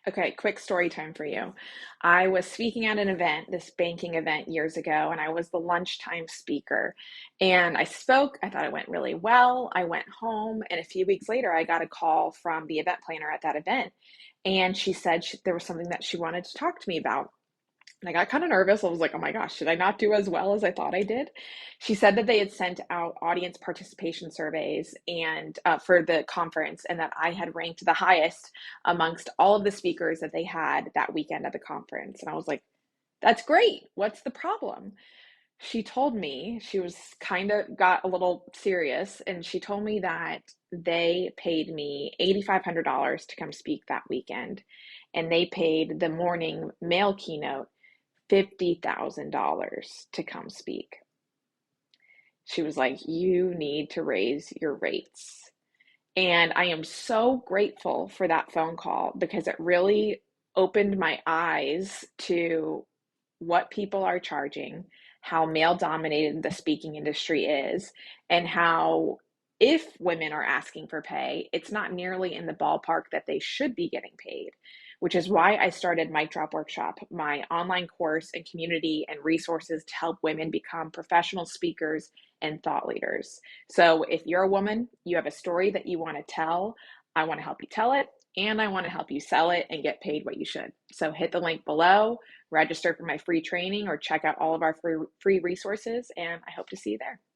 Okay, quick story time for you. I was speaking at an event, this banking event years ago, and I was the lunchtime speaker. And I spoke, I thought it went really well. I went home, and a few weeks later, I got a call from the event planner at that event. And she said there was something that she wanted to talk to me about. And I got kind of nervous. I was like, oh my gosh, did I not do as well as I thought I did? She said that they had sent out audience participation surveys and for the conference, and that I had ranked the highest amongst all of the speakers that they had that weekend at the conference. And I was like, that's great. What's the problem? She told me, she was kind of got a little serious, and she told me that they paid me $8,500 to come speak that weekend. And they paid the morning male keynote $50,000 to come speak. She was like, you need to raise your rates. And I am so grateful for that phone call because it really opened my eyes to what people are charging, how male dominated the speaking industry is, and how if women are asking for pay, it's not nearly in the ballpark that they should be getting paid, which is why I started Mic Drop Workshop, my online course and community and resources to help women become professional speakers and thought leaders. So if you're a woman, you have a story that you want to tell, I want to help you tell it, and I want to help you sell it and get paid what you should. So hit the link below, register for my free training, or check out all of our free resources, and I hope to see you there.